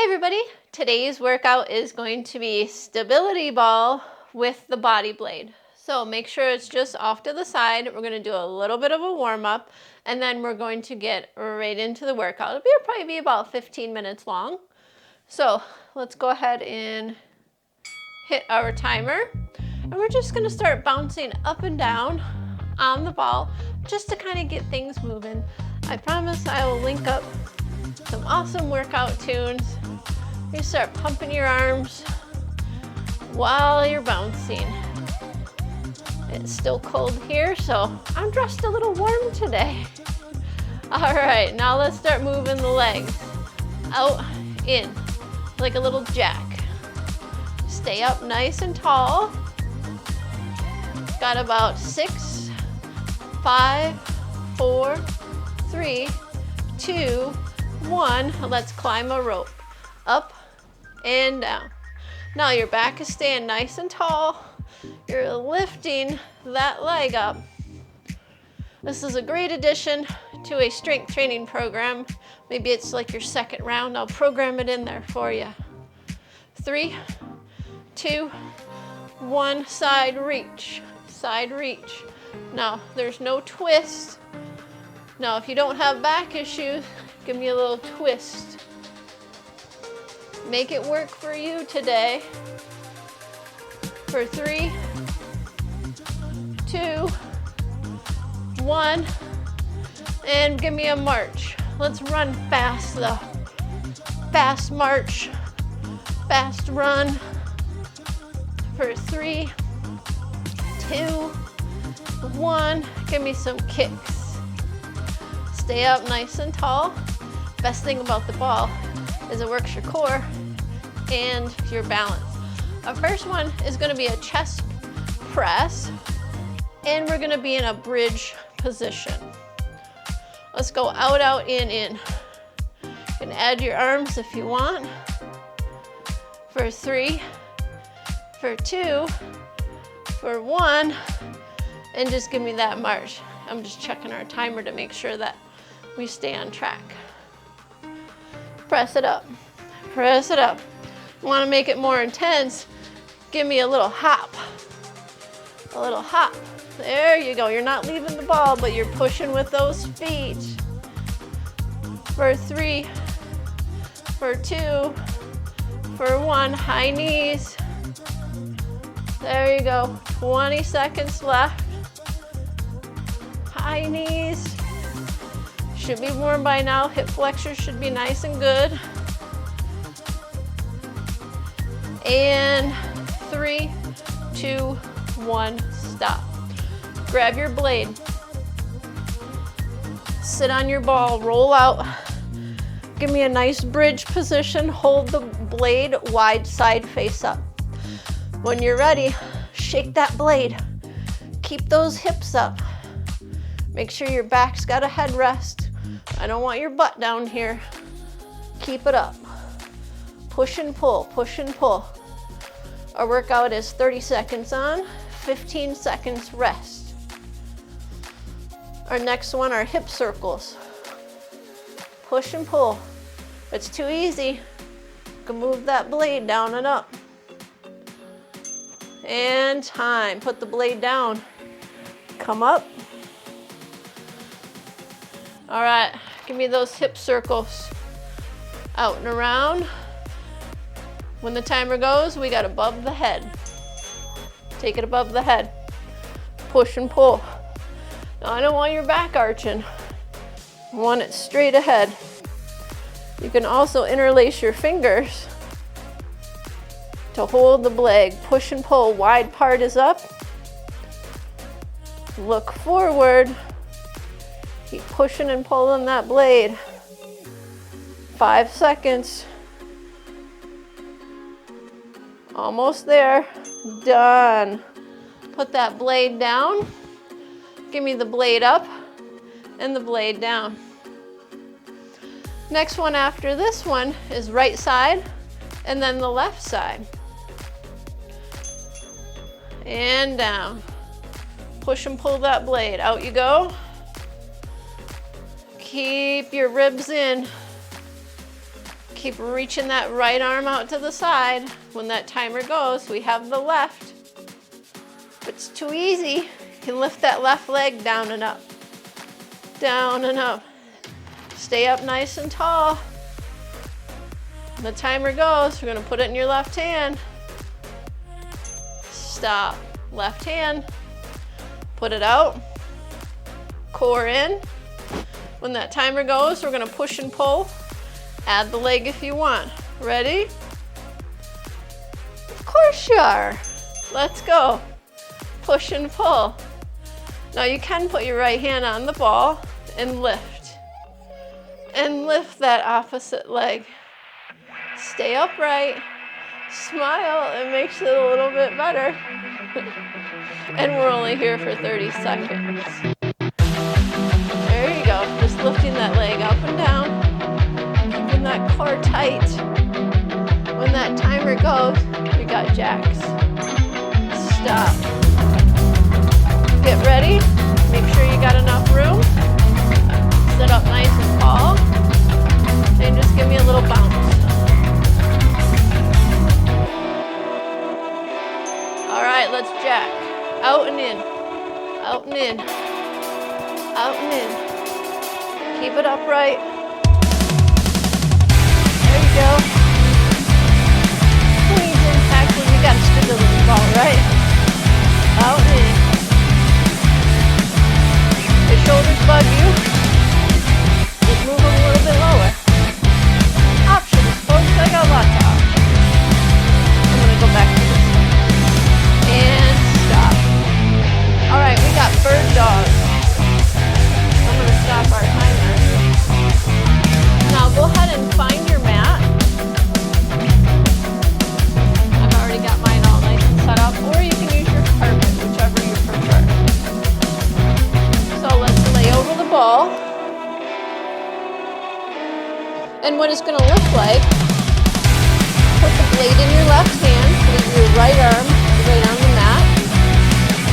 Hey everybody, today's workout is going to be stability ball with the body blade. So make sure it's just off to the side. We're going to do a little bit of a warm up and then we're going to get right into the workout. It'll probably be about 15 minutes long. So let's go ahead and hit our timer. And we're just going to start bouncing up and down on the ball just to kind of get things moving. I promise I will link up some awesome workout tunes. You start pumping your arms while you're bouncing. It's still cold here, so I'm dressed a little warm today. All right, now let's start moving the legs out, in, like a little jack. Stay up nice and tall. Got about 6, 5, 4, 3, 2, 1. Let's climb a rope. Up and down. Now your back is staying nice and tall. You're lifting that leg up. This is a great addition to a strength training program. Maybe it's like your second round. I'll program it in there for you. 3, 2, 1, side reach, side reach. Now there's no twist. Now if you don't have back issues, give me a little twist. Make it work for you today. For 3, 2, 1, and give me a march. Let's run fast though. Fast march, fast run. For 3, 2, 1, give me some kicks. Stay up nice and tall. Best thing about the ball is it works your core and your balance. Our first one is going to be a chest press, and we're going to be in a bridge position. Let's go out, out, in. You can add your arms if you want. For 3, for 2, for 1, and just give me that march. I'm just checking our timer to make sure that we stay on track. Press it up, press it up. Want to make it more intense? Give me a little hop, a little hop. There you go. You're not leaving the ball, but you're pushing with those feet. For 3, for 2, for 1, high knees. There you go. 20 seconds left. High knees. Should be warm by now. Hip flexors should be nice and good. And 3, 2, 1, stop. Grab your blade. Sit on your ball, roll out. Give me a nice bridge position. Hold the blade wide side face up. When you're ready, shake that blade. Keep those hips up. Make sure your back's got a headrest. I don't want your butt down here. Keep it up. Push and pull, push and pull. Our workout is 30 seconds on, 15 seconds rest. Our next one are hip circles. Push and pull. If it's too easy, you can move that blade down and up. And time. Put the blade down. Come up. All right, give me those hip circles. Out and around. When the timer goes, we got above the head. Take it above the head. Push and pull. Now I don't want your back arching. I want it straight ahead. You can also interlace your fingers to hold the blade. Push and pull. Wide part is up. Look forward. Keep pushing and pulling that blade. 5 seconds. Almost there. Done. Put that blade down. Give me the blade up and the blade down. Next one after this one is right side and then the left side. And down. Push and pull that blade. Out you go. Keep your ribs in. Keep reaching that right arm out to the side. When that timer goes, we have the left. If it's too easy, you can lift that left leg down and up. Down and up. Stay up nice and tall. When the timer goes, we're gonna put it in your left hand. Stop. Left hand. Put it out. Core in. When that timer goes, we're gonna push and pull. Add the leg if you want. Ready? Of course you are. Let's go. Push and pull. Now you can put your right hand on the ball and lift. And lift that opposite leg. Stay upright. Smile. It makes it a little bit better. And we're only here for 30 seconds. There you go. Just lifting that leg up and down. Keeping that core tight. When that timer goes, we got jacks. Stop. Get ready. Make sure you got enough room. Sit up nice and tall. And just give me a little bounce. All right, let's jack. Out and in. Out and in. Out and in. Keep it upright. There you go. Squeeze impact when you got a stability ball, right? Out and in. Your shoulders bug you. Just move them a little bit lower. Options, folks. I got lots of options. I'm going to go back to this one. And stop. All right, we got bird dog. I'm going to stop our timer. Now go ahead and find your mat. I've already got mine all nice and set up, or you can use your carpet, whichever you prefer. So let's lay over the ball. And what it's going to look like, put the blade in your left hand, leave your right arm right on the mat.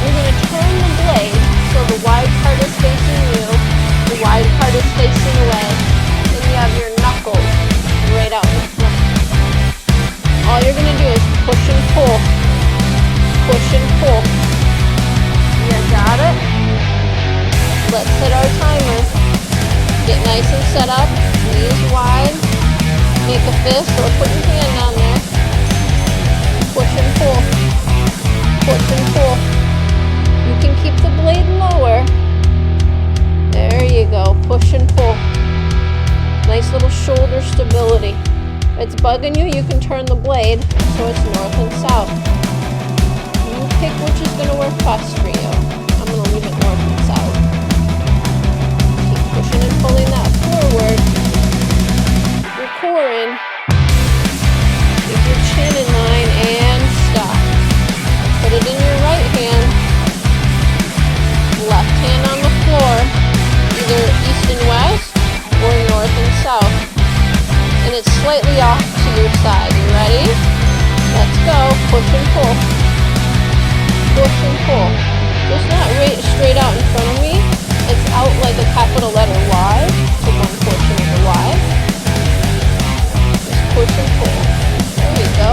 You're going to turn the blade so the wide part is facing you, the wide part is facing away, and you have your knuckles right out in front. All you're going to do is push and pull. Push and pull. You got it? Let's set our timer. Get nice and set up, knees wide. Make a fist or put your hand on there. Push and pull. Push and pull. You can keep the blade lower. There you go. Push and pull. Nice little shoulder stability. If it's bugging you, you can turn the blade so it's north and south. You pick which is going to work best for you. I'm going to leave it north and south. Keep pushing and pulling that forward. Your core in. Keep your chin in line and stop. Put it in your right hand. Left hand on the floor. Either east and west or north and south. And it's slightly off to your side. You ready? Let's go. Push and pull. Push and pull. Just not right straight out in front of me. It's out like a capital letter Y. So one portion of the Y. Just push and pull. There we go.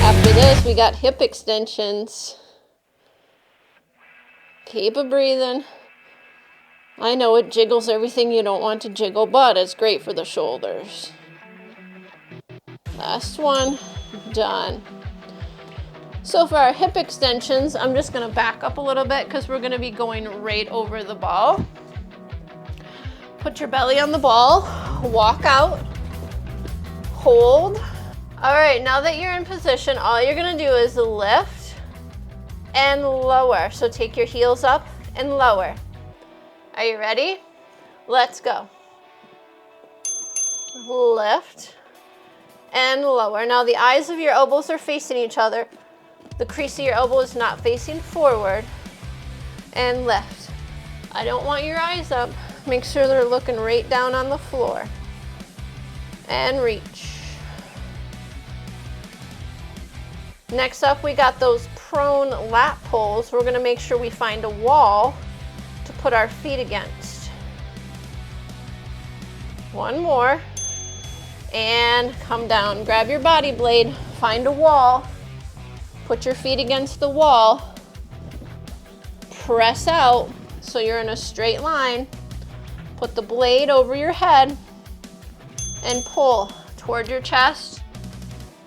After this, we got hip extensions. Keep a breathing. I know it jiggles everything you don't want to jiggle, but it's great for the shoulders. Last one. Done. So for our hip extensions, I'm just going to back up a little bit because we're going to be going right over the ball. Put your belly on the ball. Walk out. Hold. All right, now that you're in position, all you're going to do is lift and lower. So take your heels up and lower. Are you ready? Let's go. Lift and lower. Now the eyes of your elbows are facing each other. The crease of your elbow is not facing forward. And lift. I don't want your eyes up. Make sure they're looking right down on the floor. And reach. Next up, we got those prone lat pulls. We're going to make sure we find a wall to put our feet against. One more. and come down. Grab your body blade, find a wall, put your feet against the wall, press out so you're in a straight line, put the blade over your head, and pull toward your chest,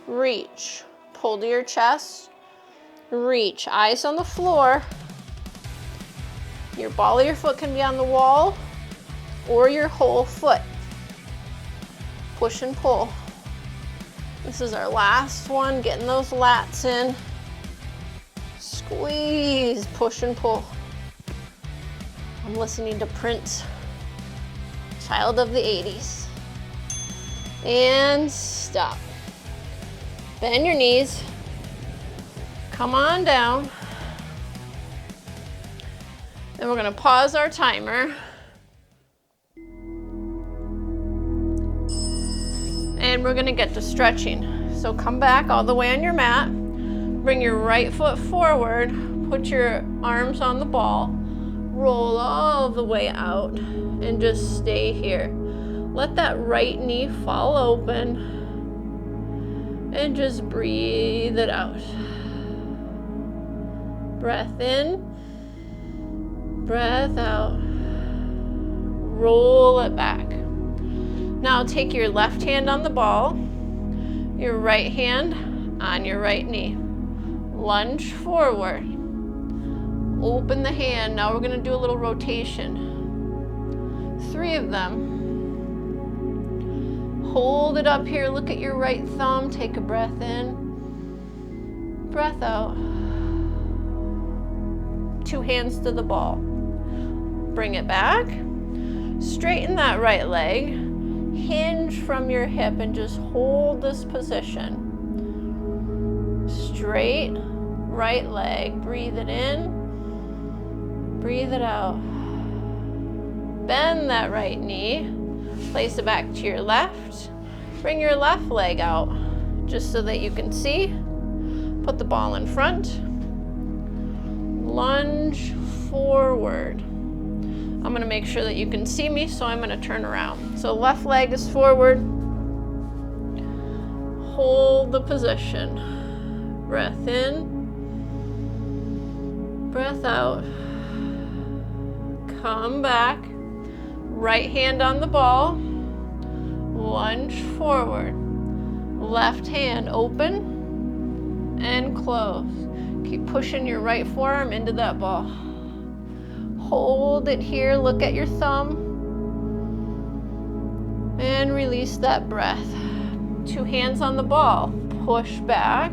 reach, pull to your chest, reach, eyes on the floor. Your ball of your foot can be on the wall or your whole foot. Push and pull. This is our last one, getting those lats in. Squeeze, push and pull. I'm listening to Prince, child of the 80s. And stop. Bend your knees. Come on down. Then we're gonna pause our timer. And we're gonna get to stretching. So come back all the way on your mat. Bring your right foot forward. Put your arms on the ball. Roll all the way out and just stay here. Let that right knee fall open and just breathe it out. Breath in, breath out. Roll it back. Now take your left hand on the ball, your right hand on your right knee. Lunge forward. Open the hand. Now we're going to do a little rotation. 3 of them. Hold it up here. Look at your right thumb. Take a breath in. Breath out. 2 hands to the ball. Bring it back. Straighten that right leg. Hinge from your hip and just hold this position. Straight right leg. Breathe it in. Breathe it out. Bend that right knee. Place it back to your left. Bring your left leg out just so that you can see. Put the ball in front. Lunge forward. I'm gonna make sure that you can see me, so I'm gonna turn around. So left leg is forward. Hold the position. Breath in. Breath out. Come back. Right hand on the ball. Lunge forward. Left hand open and close. Keep pushing your right forearm into that ball. Hold it here, look at your thumb, and release that breath. 2 hands on the ball, push back,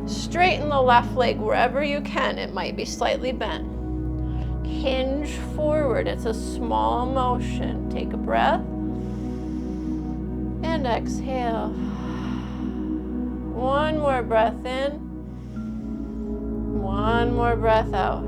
straighten the left leg wherever you can. It might be slightly bent. Hinge forward, it's a small motion. Take a breath, and exhale. 1 more breath in, 1 more breath out.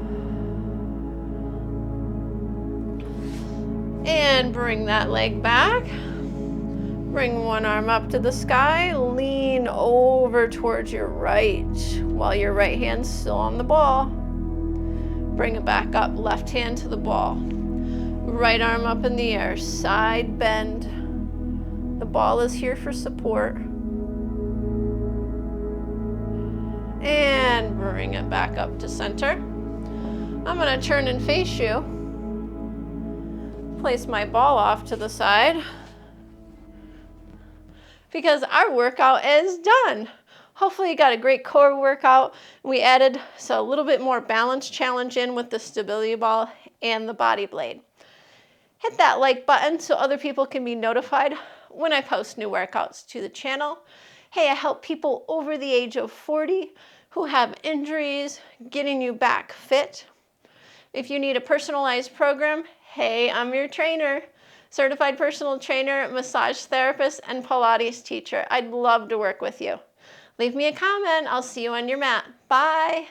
And bring that leg back. Bring one arm up to the sky. Lean over towards your right while your right hand's still on the ball. Bring it back up. Left hand to the ball. Right arm up in the air. Side bend. The ball is here for support. And bring it back up to center. I'm going to turn and face you. Place my ball off to the side because our workout is done. Hopefully you got a great core workout. We added a little bit more balance challenge in with the stability ball and the body blade. Hit that like button so other people can be notified when I post new workouts to the channel. Hey, I help people over the age of 40 who have injuries, getting you back fit. If you need a personalized program, hey, I'm your trainer, certified personal trainer, massage therapist, and Pilates teacher. I'd love to work with you. Leave me a comment. I'll see you on your mat. Bye.